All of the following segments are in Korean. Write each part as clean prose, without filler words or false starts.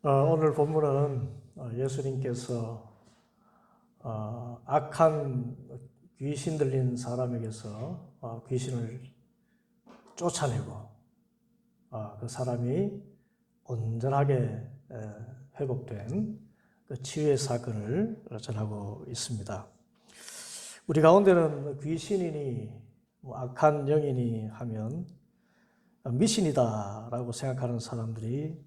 오늘 본문은 예수님께서 악한 귀신 들린 사람에게서 귀신을 쫓아내고 그 사람이 온전하게 회복된 그 치유의 사건을 전하고 있습니다. 우리 가운데는 귀신이니 악한 영이니 하면 미신이다라고 생각하는 사람들이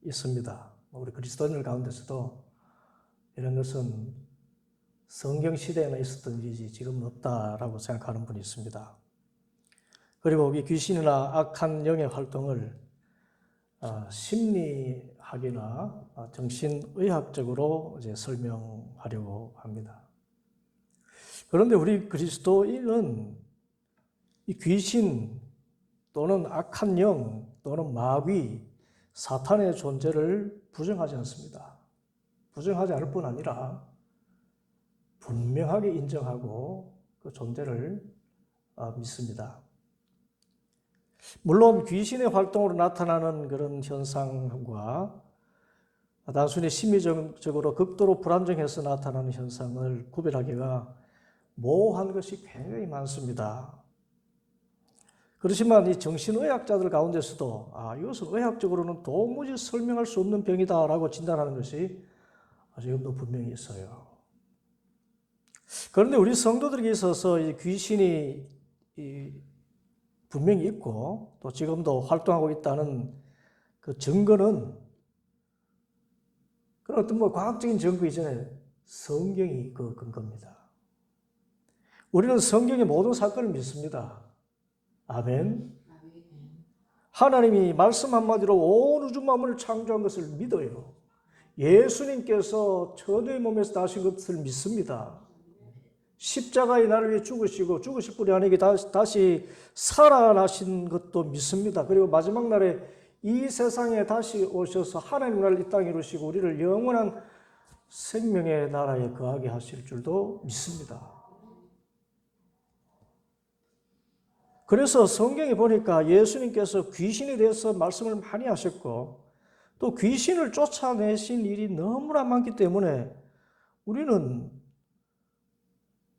있습니다. 우리 그리스도인들 가운데서도 이런 것은 성경 시대에는 있었던 일이지 지금은 없다라고 생각하는 분이 있습니다. 그리고 이 귀신이나 악한 영의 활동을 심리학이나 정신의학적으로 이제 설명하려고 합니다. 그런데 우리 그리스도인은 이 귀신 또는 악한 영 또는 마귀, 사탄의 존재를 부정하지 않습니다. 부정하지 않을 뿐 아니라 분명하게 인정하고 그 존재를 믿습니다. 물론 귀신의 활동으로 나타나는 그런 현상과 단순히 심리적으로 극도로 불안정해서 나타나는 현상을 구별하기가 모호한 것이 굉장히 많습니다. 그렇지만 이 정신의학자들 가운데서도 이것은 의학적으로는 도무지 설명할 수 없는 병이다라고 진단하는 것이 지금도 분명히 있어요. 그런데 우리 성도들에게 있어서 이 귀신이 분명히 있고 또 지금도 활동하고 있다는 그 증거는 그런 어떤 과학적인 증거 이전에 성경이 그 근거입니다. 우리는 성경의 모든 사건을 믿습니다. 아멘. 하나님이 말씀 한마디로 온 우주 만물을 창조한 것을 믿어요. 예수님께서 천의 몸에서 나신 것을 믿습니다. 십자가에 나를 위해 죽으시고 죽으실 뿐이 아니라 다시 살아나신 것도 믿습니다. 그리고 마지막 날에 이 세상에 다시 오셔서 하나님 나라를 이 땅에 이루시고 우리를 영원한 생명의 나라에 거하게 하실 줄도 믿습니다. 그래서 성경에 보니까 예수님께서 귀신에 대해서 말씀을 많이 하셨고 또 귀신을 쫓아내신 일이 너무나 많기 때문에 우리는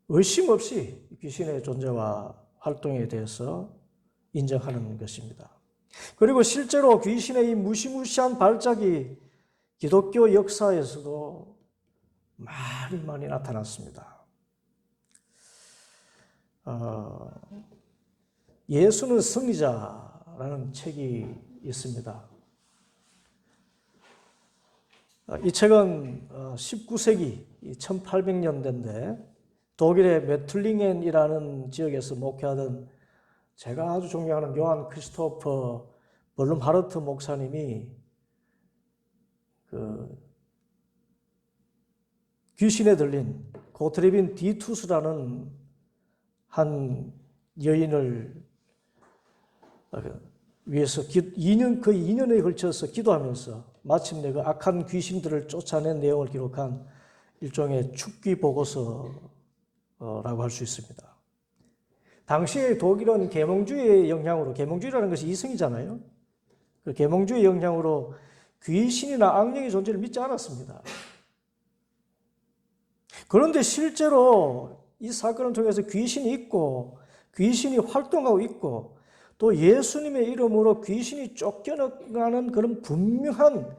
의심 없이 귀신의 존재와 활동에 대해서 인정하는 것입니다. 그리고 실제로 귀신의 이 무시무시한 발작이 기독교 역사에서도 많이 나타났습니다. 예수는 승리자라는 책이 있습니다. 이 책은 19세기 1800년대인데 독일의 메틀링엔이라는 지역에서 목회하던 제가 아주 존경하는 요한 크리스토퍼 벌룸하르트 목사님이 그 귀신에 들린 고트레빈 디투스라는 한 여인을 위해서 2년에 걸쳐서 기도하면서 마침내 그 악한 귀신들을 쫓아낸 내용을 기록한 일종의 축기 보고서라고 할 수 있습니다. 당시의 독일은 계몽주의의 영향으로, 계몽주의라는 것이 이성이잖아요. 그 계몽주의 영향으로 귀신이나 악령의 존재를 믿지 않았습니다. 그런데 실제로 이 사건을 통해서 귀신이 있고 귀신이 활동하고 있고 또 예수님의 이름으로 귀신이 쫓겨나가는 그런 분명한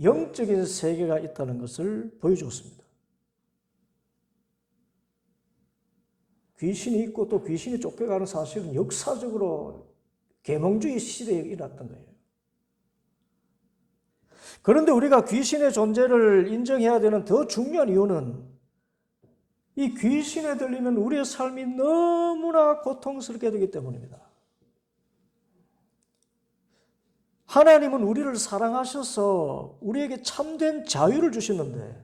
영적인 세계가 있다는 것을 보여주었습니다. 귀신이 있고 또 귀신이 쫓겨가는 사실은 역사적으로 계몽주의 시대에 일어났던 거예요. 그런데 우리가 귀신의 존재를 인정해야 되는 더 중요한 이유는 이 귀신에 들리면 우리의 삶이 너무나 고통스럽게 되기 때문입니다. 하나님은 우리를 사랑하셔서 우리에게 참된 자유를 주시는데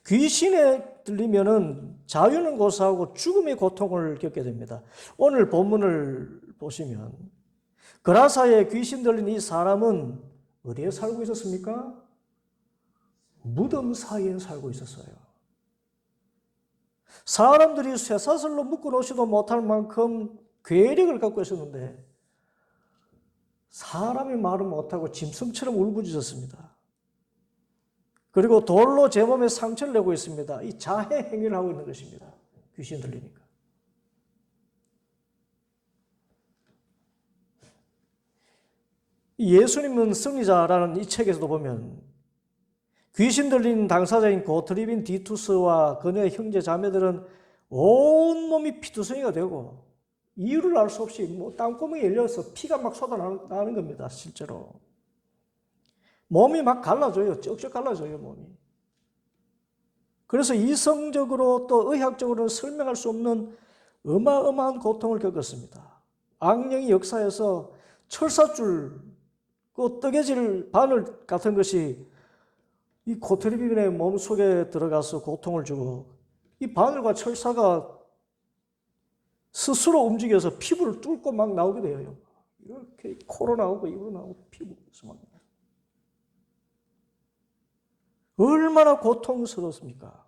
귀신에 들리면은 자유는 고사하고 죽음의 고통을 겪게 됩니다. 오늘 본문을 보시면 그라사에 귀신 들린 이 사람은 어디에 살고 있었습니까? 무덤 사이에 살고 있었어요. 사람들이 쇠사슬로 묶어 놓지도 못할 만큼 괴력을 갖고 있었는데 사람이 말을 못하고 짐승처럼 울부짖었습니다. 그리고 돌로 제 몸에 상처를 내고 있습니다. 이 자해 행위를 하고 있는 것입니다. 귀신 들리니까. 예수님은 승리자라는 이 책에서도 보면 귀신 들린 당사자인 고트리빈 디투스와 그녀의 형제 자매들은 온몸이 피투성이가 되고 이유를 알 수 없이 땅구멍이 열려서 피가 막 쏟아나는 겁니다. 실제로. 몸이 막 갈라져요. 쩍쩍 갈라져요, 몸이. 그래서 이성적으로 또 의학적으로는 설명할 수 없는 어마어마한 고통을 겪었습니다. 악령이 역사에서 철사줄, 그 뜨개질 바늘 같은 것이 이 고트리빈의 몸 속에 들어가서 고통을 주고 이 바늘과 철사가 스스로 움직여서 피부를 뚫고 막 나오게 돼요. 이렇게 코로 나오고 입으로 나오고 피부에서 막. 얼마나 고통스럽습니까?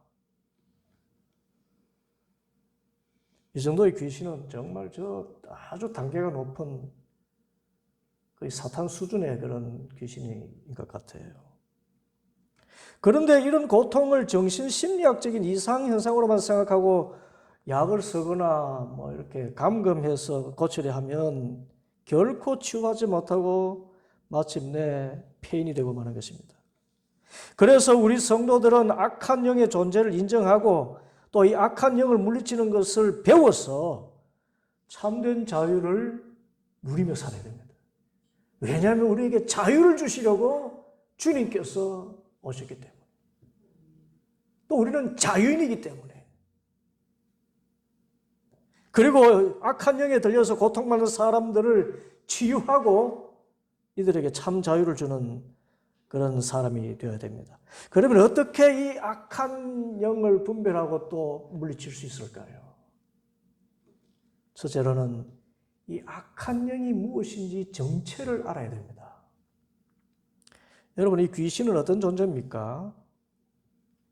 이 정도의 귀신은 정말 아주 단계가 높은 거의 사탄 수준의 그런 귀신인 것 같아요. 그런데 이런 고통을 정신심리학적인 이상현상으로만 생각하고 약을 쓰거나 이렇게 감금해서 고치려 하면 결코 치유하지 못하고 마침내 폐인이 되고 마는 것입니다. 그래서 우리 성도들은 악한 영의 존재를 인정하고 또 이 악한 영을 물리치는 것을 배워서 참된 자유를 누리며 살아야 됩니다. 왜냐하면 우리에게 자유를 주시려고 주님께서 오셨기 때문에. 또 우리는 자유인이기 때문에. 그리고 악한 영에 들려서 고통받는 사람들을 치유하고 이들에게 참 자유를 주는 그런 사람이 되어야 됩니다. 그러면 어떻게 이 악한 영을 분별하고 또 물리칠 수 있을까요? 첫째로는 이 악한 영이 무엇인지 정체를 알아야 됩니다. 여러분, 이 귀신은 어떤 존재입니까?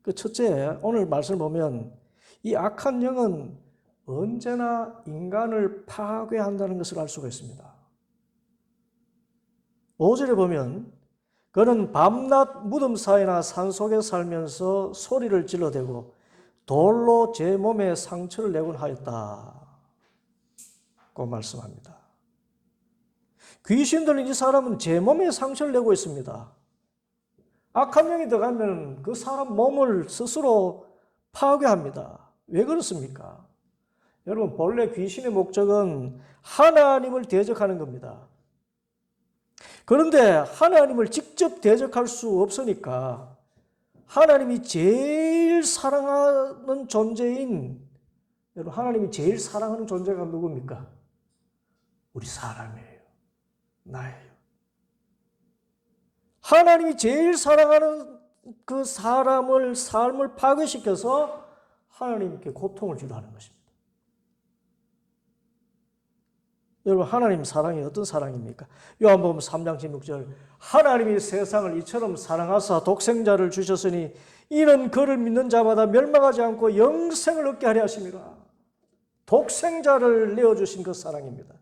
그 첫째, 오늘 말씀을 보면 이 악한 영은 언제나 인간을 파괴한다는 것을 알 수가 있습니다. 5절에 보면 그는 밤낮 무덤 사이나 산속에 살면서 소리를 질러대고 돌로 제 몸에 상처를 내곤 하였다고 말씀합니다. 귀신 들린 이 사람은 제 몸에 상처를 내고 있습니다. 악한 영이 들어가면 그 사람 몸을 스스로 파괴합니다. 왜 그렇습니까? 여러분, 본래 귀신의 목적은 하나님을 대적하는 겁니다. 그런데 하나님을 직접 대적할 수 없으니까 하나님이 제일 사랑하는 존재인, 여러분, 하나님이 제일 사랑하는 존재가 누굽니까? 우리 사람이에요. 나예요. 하나님이 제일 사랑하는 그 사람을, 삶을 파괴시켜서 하나님께 고통을 주려 하는 것입니다. 여러분, 하나님 사랑이 어떤 사랑입니까? 요한복음 3장 16절, 하나님이 세상을 이처럼 사랑하사 독생자를 주셨으니 이는 그를 믿는 자마다 멸망하지 않고 영생을 얻게 하려 하심이라. 독생자를 내어주신 그 사랑입니다.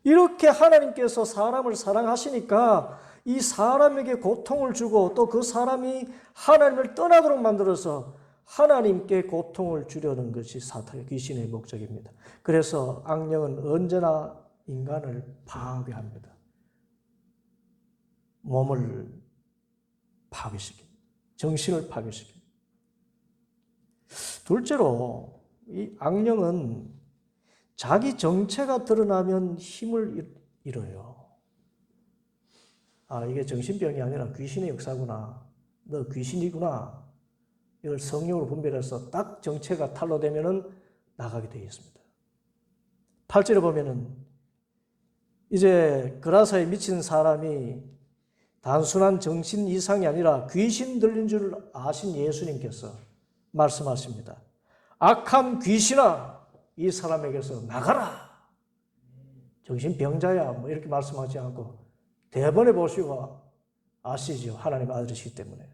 이렇게 하나님께서 사람을 사랑하시니까 이 사람에게 고통을 주고 또 그 사람이 하나님을 떠나도록 만들어서 하나님께 고통을 주려는 것이 사탄의 귀신의 목적입니다. 그래서 악령은 언제나 인간을 파괴합니다. 몸을 파괴시킵니다. 정신을 파괴시킵니다. 둘째로 이 악령은 자기 정체가 드러나면 힘을 잃어요. 아, 이게 정신병이 아니라 귀신의 역사구나. 너 귀신이구나. 이걸 성령으로 분별해서 딱 정체가 탄로되면은 나가게 되어 있습니다. 8절에 보면은 이제 그라사에 미친 사람이 단순한 정신 이상이 아니라 귀신 들린 줄 아신 예수님께서 말씀하십니다. 악한 귀신아, 이 사람에게서 나가라. 정신병자야, 이렇게 말씀하지 않고 대번에 보시고 아시죠? 하나님 아들이시기 때문에.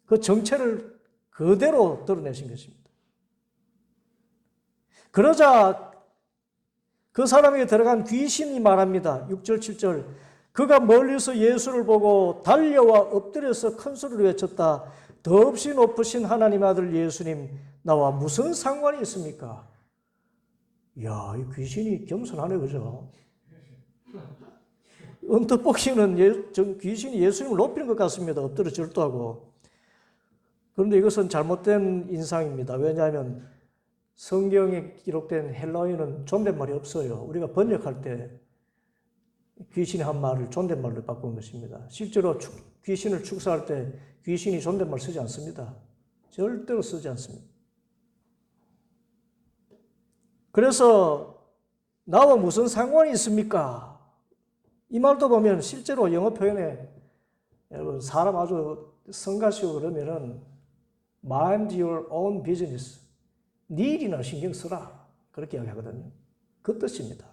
그 정체를 그대로 드러내신 것입니다. 그러자 그 사람에게 들어간 귀신이 말합니다. 6절, 7절. 그가 멀리서 예수를 보고 달려와 엎드려서 큰 소리로 외쳤다. 더없이 높으신 하나님 아들 예수님, 나와 무슨 상관이 있습니까? 이야, 이 귀신이 겸손하네, 그죠? 언뜻 보기에는 귀신이 예수님을 높이는 것 같습니다. 엎드려 절도하고. 그런데 이것은 잘못된 인상입니다. 왜냐하면 성경에 기록된 헬라어에는 존댓말이 없어요. 우리가 번역할 때 귀신이 한 말을 존댓말로 바꾼 것입니다. 실제로 귀신을 축사할 때 귀신이 존댓말 쓰지 않습니다. 절대로 쓰지 않습니다. 그래서 나와 무슨 상관이 있습니까? 이 말도 보면 실제로 영어 표현에 여러분 사람 아주 성가시고 그러면은 mind your own business. 네 일이나 신경 쓰라. 그렇게 이야기하거든요. 그 뜻입니다.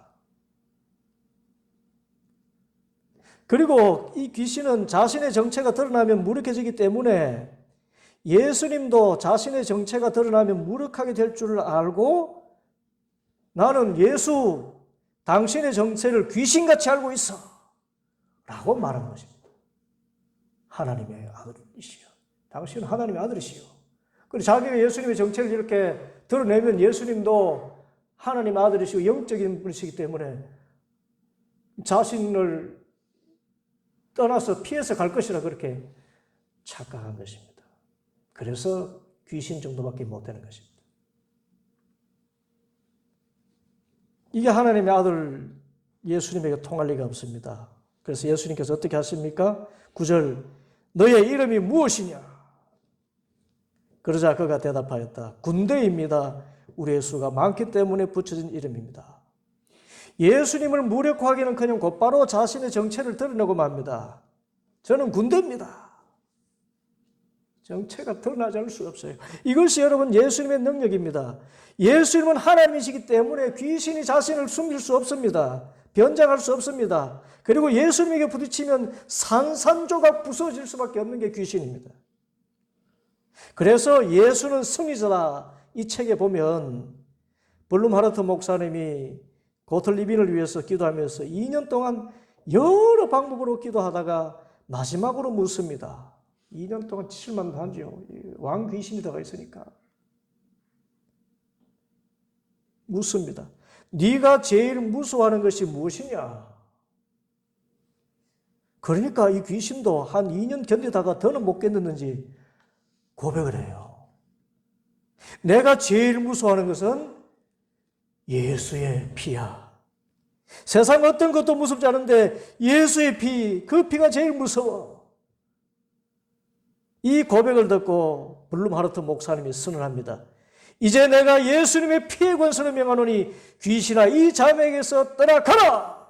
그리고 이 귀신은 자신의 정체가 드러나면 무력해지기 때문에 예수님도 자신의 정체가 드러나면 무력하게 될 줄 알고 나는 예수, 당신의 정체를 귀신같이 알고 있어 라고 말한 것입니다. 하나님의 아들이시여. 당신은 하나님의 아들이시여. 그리고 자기가 예수님의 정체를 이렇게 드러내면 예수님도 하나님의 아들이시고 영적인 분이시기 때문에 자신을 떠나서 피해서 갈 것이라 그렇게 착각한 것입니다. 그래서 귀신 정도밖에 못 되는 것입니다. 이게 하나님의 아들 예수님에게 통할 리가 없습니다. 그래서 예수님께서 어떻게 하십니까? 9절, 너의 이름이 무엇이냐? 그러자 그가 대답하였다. 군대입니다. 우리의 수가 많기 때문에 붙여진 이름입니다. 예수님을 무력화하기는커녕 곧바로 자신의 정체를 드러내고 맙니다. 저는 군대입니다. 정체가 드러나지 않을 수가 없어요. 이것이 여러분 예수님의 능력입니다. 예수님은 하나님이시기 때문에 귀신이 자신을 숨길 수 없습니다. 변장할 수 없습니다. 그리고 예수님에게 부딪히면 산산조각 부서질 수밖에 없는 게 귀신입니다. 그래서 예수는 승리자다. 이 책에 보면 블룸하르트 목사님이 고틀리빈을 위해서 기도하면서 2년 동안 여러 방법으로 기도하다가 마지막으로 묻습니다. 2년 동안 치질만 하죠. 왕 귀신이 들어가 있으니까. 묻습니다. 네가 제일 무서워하는 것이 무엇이냐? 그러니까 이 귀신도 한 2년 견디다가 더는 못 견뎠는지 고백을 해요. 내가 제일 무서워하는 것은 예수의 피야. 세상 어떤 것도 무섭지 않은데 예수의 피, 그 피가 제일 무서워. 이 고백을 듣고 블룸하르트 목사님이 선언합니다. 이제 내가 예수님의 피의 권세로 명하노니 귀신아 이 자매에게서 떠나가라.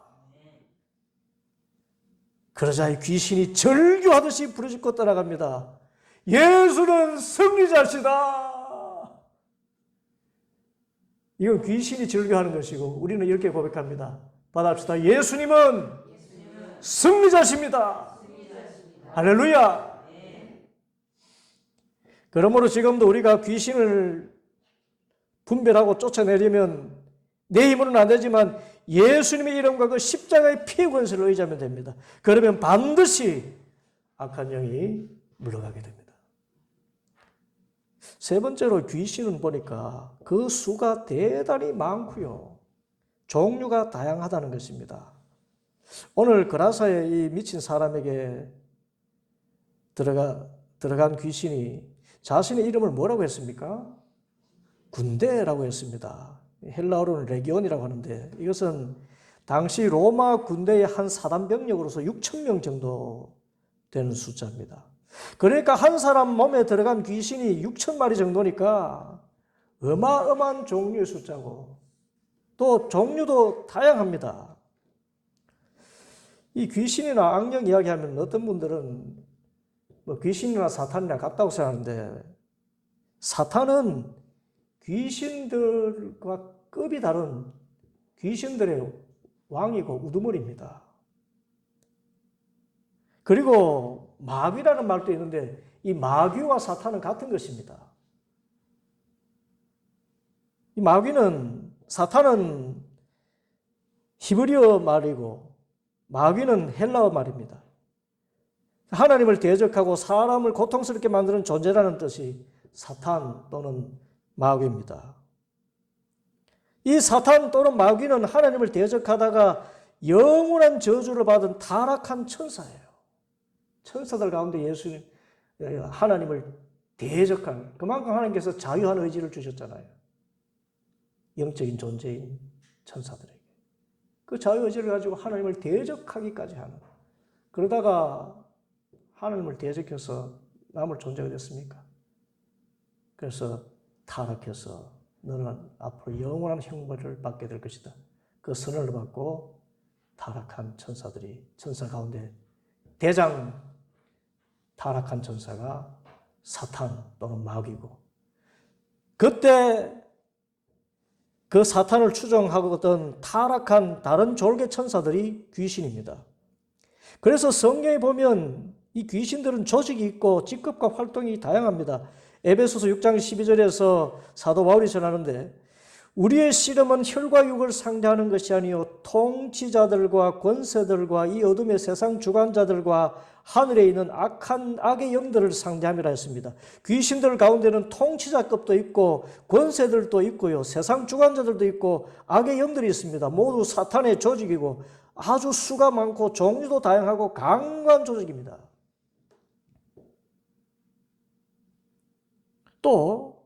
그러자 이 귀신이 절규하듯이 부르짖고 떠나갑니다. 예수는 승리자시다. 이건 귀신이 절규하는 것이고 우리는 이렇게 고백합니다. 받아봅시다. 예수님은 승리자십니다. 할렐루야. 그러므로 지금도 우리가 귀신을 분별하고 쫓아내려면 내 힘으로는 안 되지만 예수님의 이름과 그 십자가의 피의 권세를 의지하면 됩니다. 그러면 반드시 악한 영이 물러가게 됩니다. 세 번째로 귀신은 보니까 그 수가 대단히 많고요. 종류가 다양하다는 것입니다. 오늘 그라사에 이 미친 사람에게 들어간 귀신이 자신의 이름을 뭐라고 했습니까? 군대라고 했습니다. 헬라어로는 레기온이라고 하는데 이것은 당시 로마 군대의 한 사단병력으로서 6,000명 정도 되는 숫자입니다. 그러니까 한 사람 몸에 들어간 귀신이 6,000마리 정도니까 어마어마한 종류의 숫자고 또 종류도 다양합니다. 이 귀신이나 악령 이야기하면 어떤 분들은 뭐 귀신이나 사탄이랑 같다고 생각하는데 사탄은 귀신들과 급이 다른 귀신들의 왕이고 우두머리입니다. 그리고 마귀라는 말도 있는데 이 마귀와 사탄은 같은 것입니다. 이 마귀는 사탄은 히브리어 말이고 마귀는 헬라어 말입니다. 하나님을 대적하고 사람을 고통스럽게 만드는 존재라는 뜻이 사탄 또는 마귀입니다. 이 사탄 또는 마귀는 하나님을 대적하다가 영원한 저주를 받은 타락한 천사예요. 천사들 가운데 예수님, 하나님을 대적한, 그만큼 하나님께서 자유한 의지를 주셨잖아요. 영적인 존재인 천사들에게. 그 자유의지를 가지고 하나님을 대적하기까지 하는. 그러다가 하나님을 대적해서 남을 존재가 됐습니까? 그래서 타락해서 너는 앞으로 영원한 형벌을 받게 될 것이다. 그 선언을 받고 타락한 천사들이, 천사 가운데 대장 타락한 천사가 사탄 또는 마귀고, 그때 그 사탄을 추종하거든 타락한 다른 졸개 천사들이 귀신입니다. 그래서 성경에 보면 이 귀신들은 조직이 있고 직급과 활동이 다양합니다. 에베소서 6장 12절에서 사도 바울이 전하는데, 우리의 씨름은 혈과 육을 상대하는 것이 아니요 통치자들과 권세들과 이 어둠의 세상 주관자들과 하늘에 있는 악의 영들을 상대함이라 했습니다. 귀신들 가운데는 통치자급도 있고 권세들도 있고요, 세상 주관자들도 있고 악의 영들이 있습니다. 모두 사탄의 조직이고 아주 수가 많고 종류도 다양하고 강한 조직입니다. 또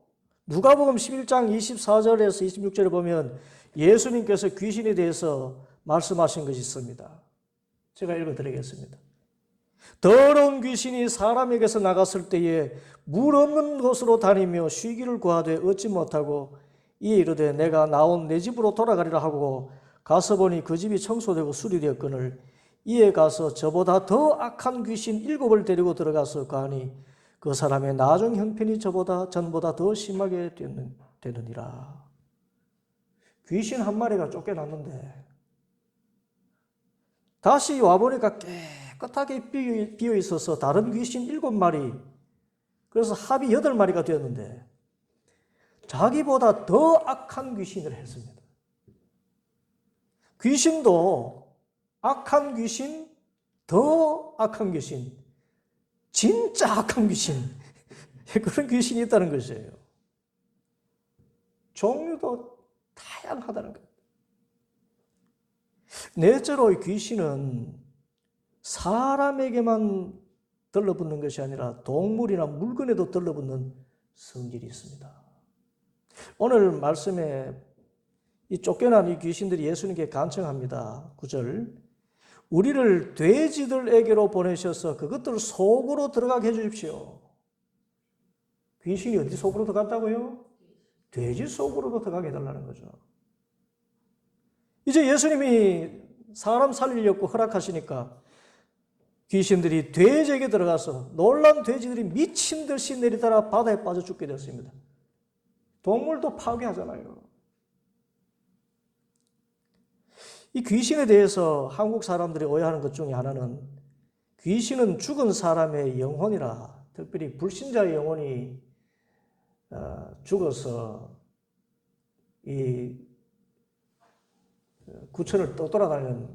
누가복음 11장 24절에서 26절에 보면 예수님께서 귀신에 대해서 말씀하신 것이 있습니다. 제가 읽어드리겠습니다. 더러운 귀신이 사람에게서 나갔을 때에 물 없는 곳으로 다니며 쉬기를 구하되 얻지 못하고 이에 이르되 내가 나온 내 집으로 돌아가리라 하고 가서 보니 그 집이 청소되고 수리되었거늘 이에 가서 저보다 더 악한 귀신 7을 데리고 들어가서 가니 그 사람의 나중 형편이 전보다 더 심하게 되느니라. 귀신 한 마리가 쫓겨났는데 다시 와보니까 깨끗하게 비어 있어서 다른 귀신 7마리, 그래서 합이 8마리가 되었는데 자기보다 더 악한 귀신을 했습니다. 귀신도 악한 귀신, 더 악한 귀신, 진짜 악한 귀신, 그런 귀신이 있다는 것이에요. 종류도 다양하다는 거예요. 넷째로 귀신은 사람에게만 들러붙는 것이 아니라 동물이나 물건에도 들러붙는 성질이 있습니다. 오늘 말씀에 이 쫓겨난 이 귀신들이 예수님께 간청합니다. 9절. 우리를 돼지들에게로 보내셔서 그것들 속으로 들어가게 해주십시오. 귀신이 어디 속으로 들어갔다고요? 돼지 속으로도 들어가게 해달라는 거죠. 이제 예수님이 사람 살리려고 허락하시니까 귀신들이 돼지에게 들어가서 놀란 돼지들이 미친 듯이 내리다가 바다에 빠져 죽게 되었습니다. 동물도 파괴하잖아요. 이 귀신에 대해서 한국 사람들이 오해하는 것 중에 하나는 귀신은 죽은 사람의 영혼이라, 특별히 불신자의 영혼이 죽어서 이 구천을 또 돌아다니는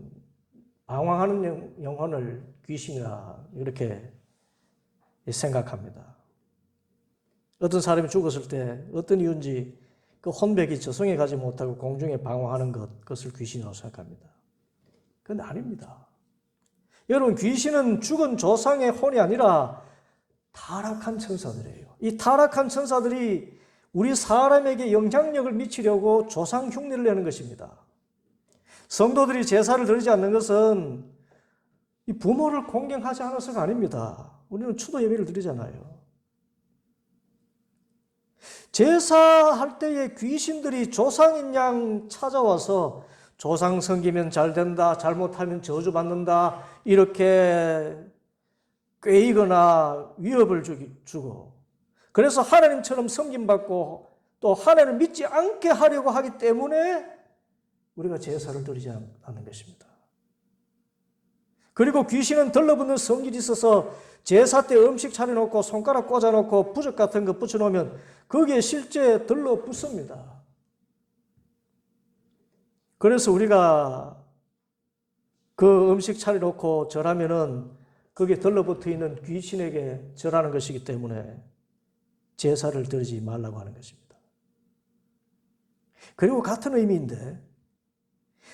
방황하는 영혼을 귀신이라 이렇게 생각합니다. 어떤 사람이 죽었을 때 어떤 이유인지 그 혼백이 저승에 가지 못하고 공중에 방황하는 그것을 귀신이라고 생각합니다. 그런데 아닙니다. 여러분, 귀신은 죽은 조상의 혼이 아니라 타락한 천사들이에요. 이 타락한 천사들이 우리 사람에게 영향력을 미치려고 조상 흉내를 내는 것입니다. 성도들이 제사를 드리지 않는 것은 이 부모를 공경하지 않아서가 아닙니다. 우리는 추도 예배를 드리잖아요. 제사할 때에 귀신들이 조상인 양 찾아와서 조상 섬기면 잘 된다, 잘못하면 저주받는다, 이렇게 꾀이거나 위협을 주고, 그래서 하나님처럼 섬김받고 또 하나님을 믿지 않게 하려고 하기 때문에 우리가 제사를 드리지 않는 것입니다. 그리고 귀신은 들러붙는 성질이 있어서 제사 때 음식 차려놓고 손가락 꽂아놓고 부적 같은 거 붙여놓으면 거기에 실제 들러붙습니다. 그래서 우리가 그 음식 차려놓고 절하면은 거기에 들러붙어 있는 귀신에게 절하는 것이기 때문에 제사를 드리지 말라고 하는 것입니다. 그리고 같은 의미인데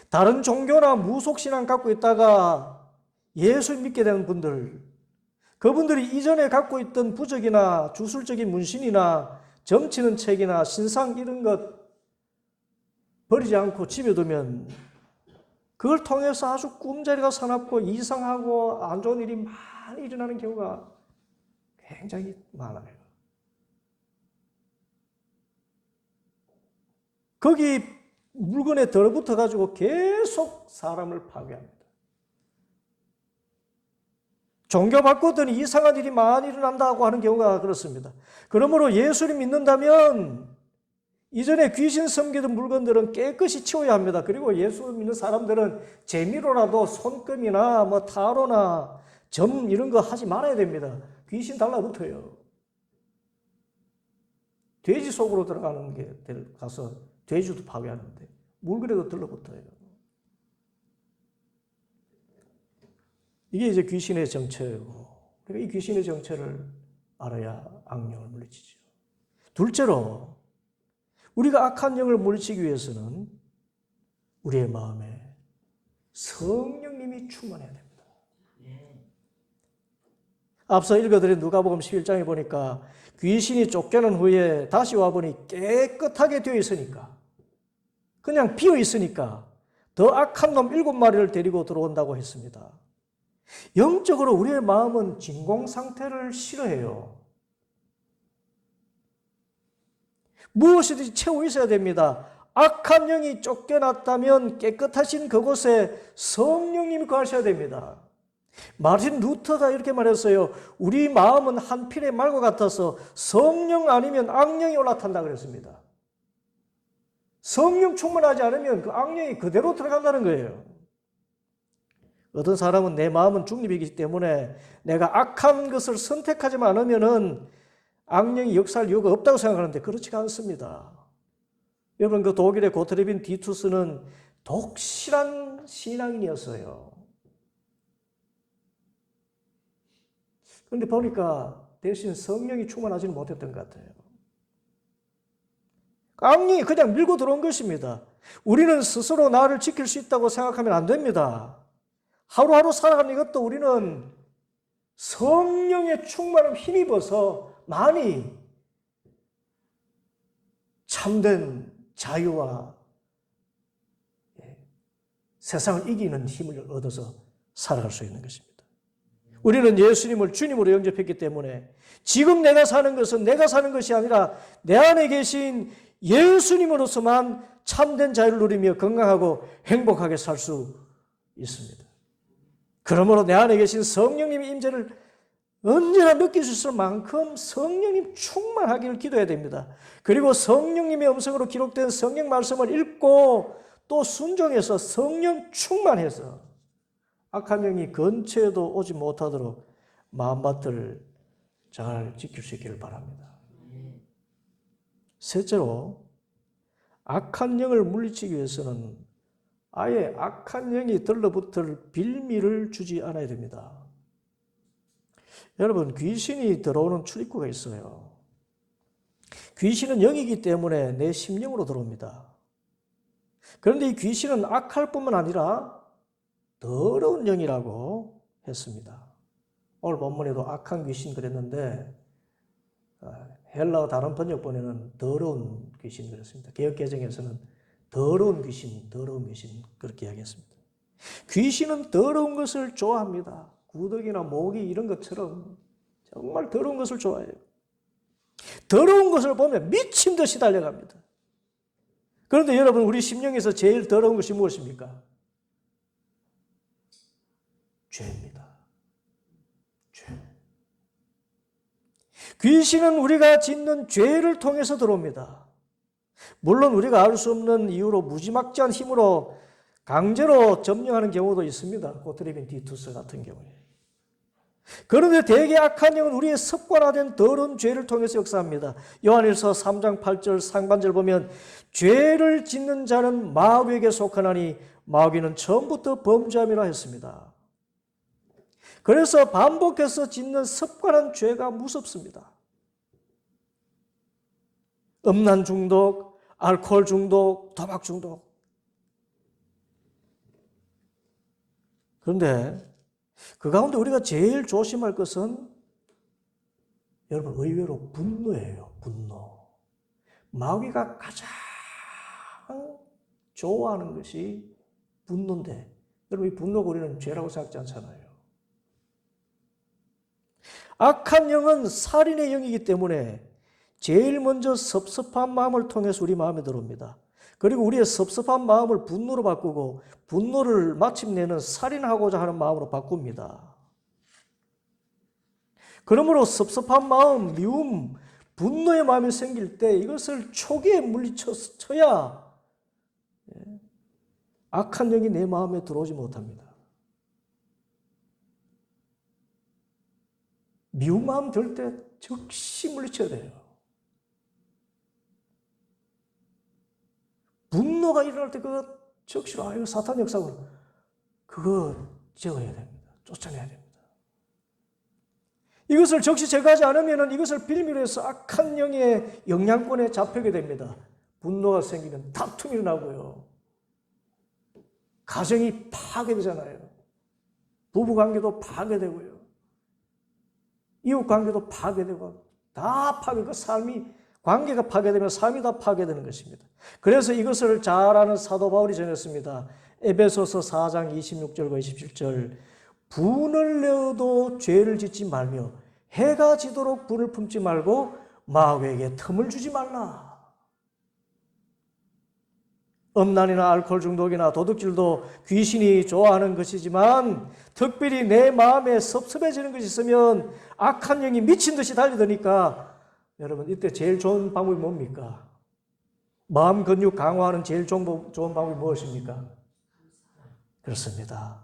다른 종교나 무속신앙 갖고 있다가 예수 믿게 되는 분들, 그분들이 이전에 갖고 있던 부적이나 주술적인 문신이나 점치는 책이나 신상 이런 것 버리지 않고 집에 두면 그걸 통해서 아주 꿈자리가 사납고 이상하고 안 좋은 일이 많이 일어나는 경우가 굉장히 많아요. 거기 물건에 들어붙어 가지고 계속 사람을 파괴합니다. 종교 바꿨더니 이상한 일이 많이 일어난다고 하는 경우가 그렇습니다. 그러므로 예수를 믿는다면 이전에 귀신 섬기던 물건들은 깨끗이 치워야 합니다. 그리고 예수 믿는 사람들은 재미로라도 손금이나 뭐 타로나 점 이런 거 하지 말아야 됩니다. 귀신 달라붙어요. 돼지 속으로 들어가는 게 가서 돼지도 파괴하는데 물건에도 들러붙어요. 이게 이제 귀신의 정체고, 그러니까 이 귀신의 정체를 알아야 악령을 물리치죠. 둘째로 우리가 악한 영을 물리치기 위해서는 우리의 마음에 성령님이 충만해야 됩니다. 앞서 읽어드린 누가복음 11장에 보니까 귀신이 쫓겨난 후에 다시 와보니 깨끗하게 되어 있으니까, 그냥 비어 있으니까 더 악한 놈 7마리를 데리고 들어온다고 했습니다. 영적으로 우리의 마음은 진공 상태를 싫어해요. 무엇이든지 채워 있어야 됩니다. 악한 영이 쫓겨났다면 깨끗하신 그곳에 성령님이 거하셔야 됩니다. 마틴 루터가 이렇게 말했어요. 우리 마음은 한 필의 말과 같아서 성령 아니면 악령이 올라탄다 그랬습니다. 성령 충만하지 않으면 그 악령이 그대로 들어간다는 거예요. 어떤 사람은 내 마음은 중립이기 때문에 내가 악한 것을 선택하지만 않으면은 악령이 역사할 이유가 없다고 생각하는데 그렇지가 않습니다. 여러분, 그 독일의 고트레빈 디투스는 독실한 신앙인이었어요. 그런데 보니까 대신 성령이 충만하지는 못했던 것 같아요. 악령이 그냥 밀고 들어온 것입니다. 우리는 스스로 나를 지킬 수 있다고 생각하면 안 됩니다. 하루하루 살아가는 이것도 우리는 성령의 충만함 힘입어서 많이 참된 자유와 세상을 이기는 힘을 얻어서 살아갈 수 있는 것입니다. 우리는 예수님을 주님으로 영접했기 때문에 지금 내가 사는 것은 내가 사는 것이 아니라 내 안에 계신 예수님으로서만 참된 자유를 누리며 건강하고 행복하게 살 수 있습니다. 그러므로 내 안에 계신 성령님의 임재를 언제나 느낄 수 있을 만큼 성령님 충만하기를 기도해야 됩니다. 그리고 성령님의 음성으로 기록된 성령 말씀을 읽고 또 순종해서 성령 충만해서 악한 영이 근처에도 오지 못하도록 마음밭을 잘 지킬 수 있기를 바랍니다. 셋째로 악한 영을 물리치기 위해서는 아예 악한 영이 들러붙을 빌미를 주지 않아야 됩니다. 여러분, 귀신이 들어오는 출입구가 있어요. 귀신은 영이기 때문에 내 심령으로 들어옵니다. 그런데 이 귀신은 악할 뿐만 아니라 더러운 영이라고 했습니다. 오늘 본문에도 악한 귀신 그랬는데 헬라어 다른 번역본에는 더러운 귀신 그랬습니다. 개역개정에서는 더러운 귀신 그렇게 이야기했습니다. 귀신은 더러운 것을 좋아합니다. 구더기나 모기 이런 것처럼 정말 더러운 것을 좋아해요. 더러운 것을 보면 미친 듯이 달려갑니다. 그런데 여러분, 우리 심령에서 제일 더러운 것이 무엇입니까? 죄입니다. 죄. 귀신은 우리가 짓는 죄를 통해서 들어옵니다. 물론 우리가 알 수 없는 이유로 무지막지한 힘으로 강제로 점령하는 경우도 있습니다. 고트레빈 디투스 같은 경우에. 그런데 대개 악한 영은 우리의 습관화된 더러운 죄를 통해서 역사합니다. 요한일서 3장 8절 상반절 보면 죄를 짓는 자는 마귀에게 속하나니 마귀는 처음부터 범죄함이라 했습니다. 그래서 반복해서 짓는 습관한 죄가 무섭습니다. 음란 중독, 알코올 중독, 도박 중독. 그런데 그 가운데 우리가 제일 조심할 것은 여러분 의외로 분노예요. 분노. 마귀가 가장 좋아하는 것이 분노인데 여러분 이 분노가 우리는 죄라고 생각하지 않잖아요. 악한 영은 살인의 영이기 때문에 제일 먼저 섭섭한 마음을 통해서 우리 마음에 들어옵니다. 그리고 우리의 섭섭한 마음을 분노로 바꾸고 분노를 마침내는 살인하고자 하는 마음으로 바꿉니다. 그러므로 섭섭한 마음, 미움, 분노의 마음이 생길 때 이것을 초기에 물리쳐야 악한 영이 내 마음에 들어오지 못합니다. 미운 마음 들 때 즉시 물리쳐야 돼요. 분노가 일어날 때 그거 즉시 이거 사탄 역사고 그거 제어해야 됩니다. 쫓아내야 됩니다. 이것을 즉시 제거하지 않으면 이것을 빌미로 해서 악한 영의 영향권에 잡히게 됩니다. 분노가 생기면 다툼이 일어나고요. 가정이 파괴되잖아요. 부부관계도 파괴되고요. 이웃관계도 파괴되고 다 그 삶이 관계가 파괴되면 삶이 다 파괴되는 것입니다. 그래서 이것을 잘 아는 사도 바울이 전했습니다. 에베소서 4장 26절과 27절 분을 내어도 죄를 짓지 말며 해가 지도록 분을 품지 말고 마귀에게 틈을 주지 말라. 음란이나 알코올 중독이나 도둑질도 귀신이 좋아하는 것이지만 특별히 내 마음에 섭섭해지는 것이 있으면 악한 영이 미친 듯이 달려드니까 여러분 이때 제일 좋은 방법이 뭡니까? 마음 근육 강화하는 제일 좋은 방법이 무엇입니까? 그렇습니다.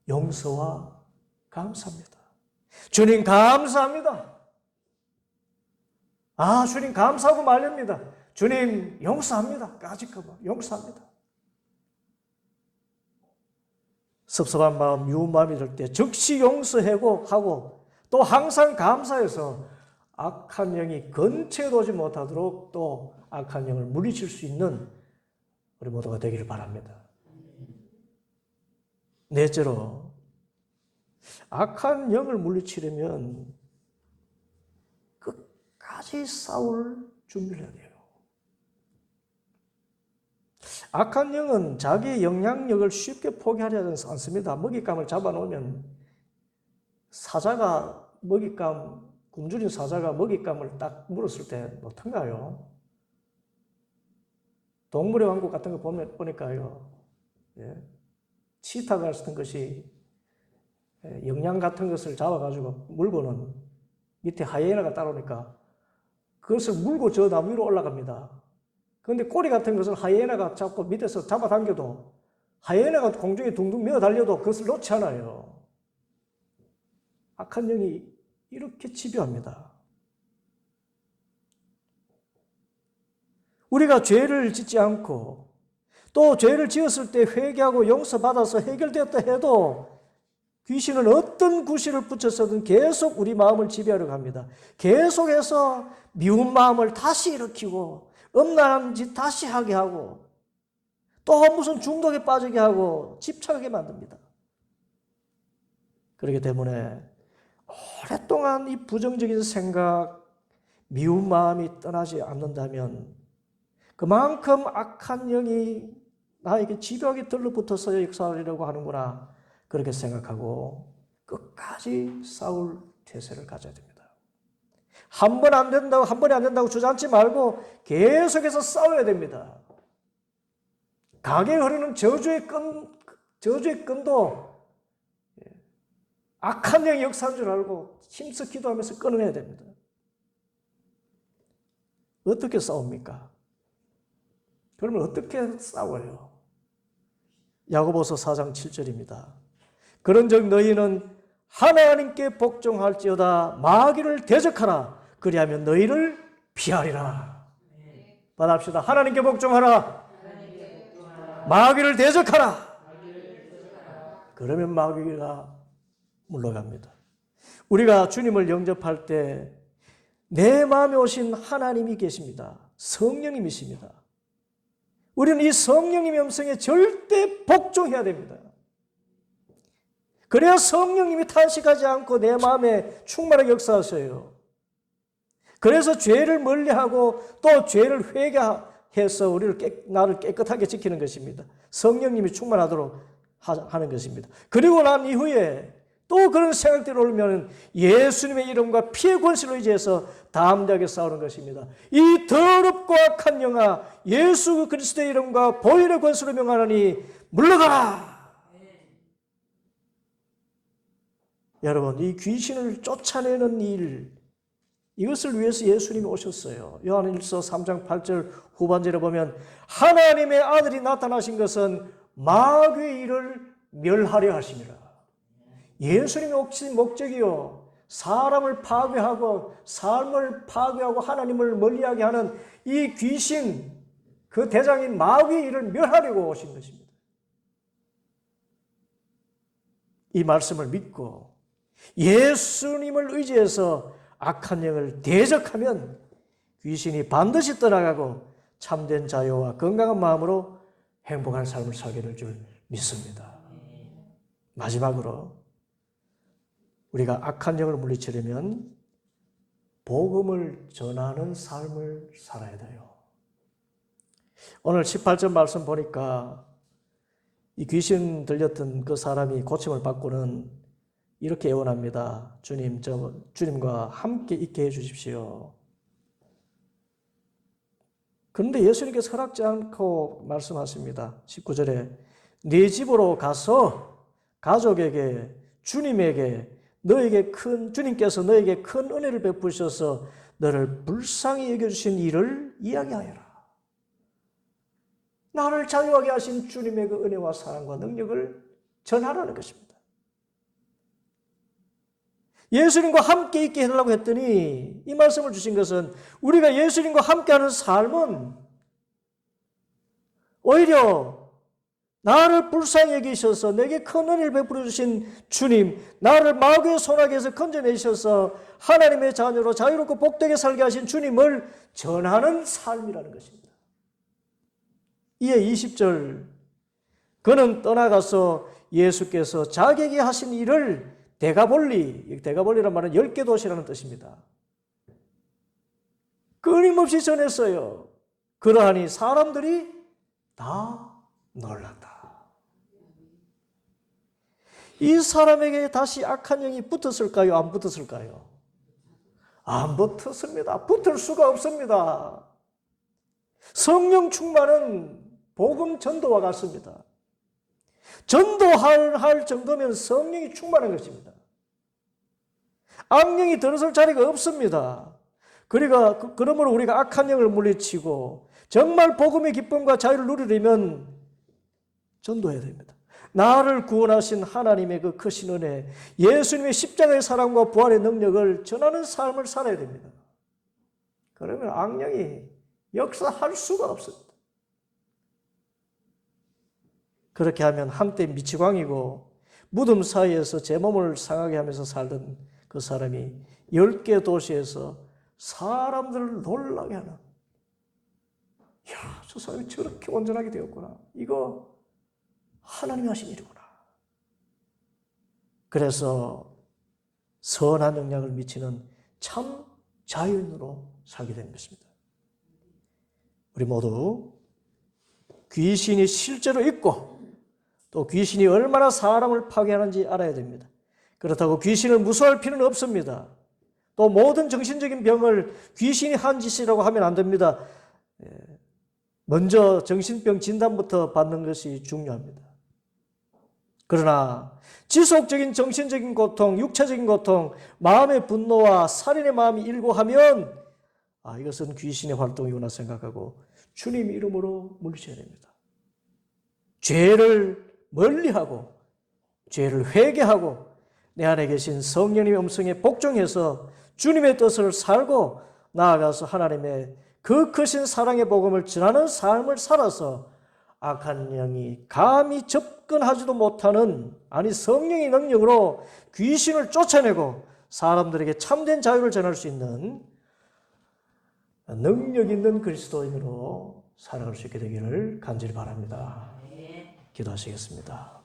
용서와 감사합니다. 주님 감사합니다. 주님 감사하고 말립니다. 주님 용서합니다. 까짓거 용서합니다. 섭섭한 마음, 미운 마음이 들 때 즉시 용서하고 또 항상 감사해서 악한 영이 근처에 오지 못하도록 또 악한 영을 물리칠 수 있는 우리 모두가 되기를 바랍니다. 넷째로 악한 영을 물리치려면 끝까지 싸울 준비를 해야 돼요. 악한 영은 자기의 영향력을 쉽게 포기하지 않습니다. 먹잇감을 잡아놓으면 사자가 굶주린 사자가 먹잇감을 딱 물었을 때 어떤가요? 동물의 왕국 같은 거 보니까요. 치타 같은 것이 영양 같은 것을 잡아가지고 물고는 밑에 하이에나가 따라오니까 그것을 물고 저 나무 위로 올라갑니다. 그런데 꼬리 같은 것을 하이에나가 잡고 밑에서 잡아당겨도 하이에나가 공중에 둥둥 메어 달려도 그것을 놓지 않아요. 악한 영이 이렇게 집요합니다. 우리가 죄를 짓지 않고 또 죄를 지었을 때 회개하고 용서받아서 해결되었다 해도 귀신은 어떤 구실을 붙여서든 계속 우리 마음을 지배하려고 합니다. 계속해서 미운 마음을 다시 일으키고 음란한 짓 다시 하게 하고 또 무슨 중독에 빠지게 하고 집착하게 만듭니다. 그렇기 때문에 오랫동안 이 부정적인 생각, 미운 마음이 떠나지 않는다면 그만큼 악한 영이 나에게 집요하게 들러붙어서 역사하려고 하는구나 그렇게 생각하고 끝까지 싸울 태세를 가져야 됩니다. 한 번이 안 된다고 주저앉지 말고 계속해서 싸워야 됩니다. 강에 흐르는 저주의 끈도 악한 영이 역사한 줄 알고 힘써 기도하면서 끊어내야 됩니다. 어떻게 싸웁니까? 그러면 어떻게 싸워요? 야고보서 4장 7절입니다. 그런즉 너희는 하나님께 복종할지어다 마귀를 대적하라. 그리하면 너희를 피하리라. 받아합시다. 하나님께 복종하라. 마귀를 대적하라. 그러면 마귀가 물러갑니다. 우리가 주님을 영접할 때 내 마음에 오신 하나님이 계십니다. 성령님이십니다. 우리는 이 성령님의 음성에 절대 복종해야 됩니다. 그래야 성령님이 탄식하지 않고 내 마음에 충만하게 역사하셔요. 그래서 죄를 멀리하고 또 죄를 회개해서 나를 깨끗하게 지키는 것입니다. 성령님이 충만하도록 하는 것입니다. 그리고 난 이후에 또 그런 생각들이 오면 예수님의 이름과 피의 권세로 의지해서 담대하게 싸우는 것입니다. 이 더럽고 악한 영아 예수 그리스도의 이름과 보혈의 권세로 명하노니 물러가라. 여러분, 이 귀신을 쫓아내는 일, 이것을 위해서 예수님이 오셨어요. 요한일서 3장 8절 후반절에 보면 하나님의 아들이 나타나신 것은 마귀의 일을 멸하려 하심이라. 예수님의 목적이요, 사람을 파괴하고 삶을 파괴하고 하나님을 멀리하게 하는 이 귀신, 그 대장인 마귀의 일을 멸하려고 오신 것입니다. 이 말씀을 믿고 예수님을 의지해서 악한 영을 대적하면 귀신이 반드시 떠나가고 참된 자유와 건강한 마음으로 행복한 삶을 살게 될 줄 믿습니다. 마지막으로 우리가 악한 영을 물리치려면 복음을 전하는 삶을 살아야 돼요. 오늘 18절 말씀 보니까 이 귀신 들렸던 그 사람이 고침을 받고는 이렇게 애원합니다. 주님, 주님과 함께 있게 해주십시오. 그런데 예수님께서 허락지 않고 말씀하십니다. 19절에 네 집으로 가서 가족에게, 주님에게 주님께서 너에게 큰 은혜를 베푸셔서 너를 불쌍히 여겨주신 일을 이야기하여라. 나를 자유하게 하신 주님의 그 은혜와 사랑과 능력을 전하라는 것입니다. 예수님과 함께 있게 해달라고 했더니 이 말씀을 주신 것은 우리가 예수님과 함께하는 삶은 오히려 나를 불쌍히 여기셔서 내게 큰 은혜를 베풀어 주신 주님, 나를 마귀의 손아귀에서 건져내셔서 하나님의 자녀로 자유롭고 복되게 살게 하신 주님을 전하는 삶이라는 것입니다. 이에 20절, 그는 떠나가서 예수께서 자기에게 하신 일을 데가볼리란 말은 10개 도시라는 뜻입니다. 끊임없이 전했어요. 그러하니 사람들이 다 놀랐다. 이 사람에게 다시 악한 영이 붙었을까요? 안 붙었을까요? 안 붙었습니다. 붙을 수가 없습니다. 성령 충만은 복음 전도와 같습니다. 전도할 정도면 성령이 충만한 것입니다. 악령이 들어설 자리가 없습니다. 그러므로 우리가 악한 영을 물리치고 정말 복음의 기쁨과 자유를 누리려면 전도해야 됩니다. 나를 구원하신 하나님의 그 크신 은혜, 예수님의 십자가의 사랑과 부활의 능력을 전하는 삶을 살아야 됩니다. 그러면 악령이 역사할 수가 없습니다. 그렇게 하면 한때 미치광이고 무덤 사이에서 제 몸을 상하게 하면서 살던 그 사람이 10개 도시에서 사람들을 놀라게 하는, 야, 저 사람이 저렇게 온전하게 되었구나. 이거 하나님이 하신 일이구나. 그래서 선한 영향을 미치는 참 자유인으로 살게 된 것입니다. 우리 모두 귀신이 실제로 있고 또 귀신이 얼마나 사람을 파괴하는지 알아야 됩니다. 그렇다고 귀신을 무서워할 필요는 없습니다. 또 모든 정신적인 병을 귀신이 한 짓이라고 하면 안 됩니다. 먼저 정신병 진단부터 받는 것이 중요합니다. 그러나 지속적인 정신적인 고통, 육체적인 고통, 마음의 분노와 살인의 마음이 일고하면 이것은 귀신의 활동이구나 생각하고 주님 이름으로 물리쳐야 됩니다. 죄를 멀리하고 죄를 회개하고 내 안에 계신 성령님의 음성에 복종해서 주님의 뜻을 살고 나아가서 하나님의 그 크신 사랑의 복음을 전하는 삶을 살아서 악한 영이 감히 접근하지도 못하는, 아니 성령의 능력으로 귀신을 쫓아내고 사람들에게 참된 자유를 전할 수 있는 능력 있는 그리스도인으로 살아갈 수 있게 되기를 간절히 바랍니다. 기도하시겠습니다.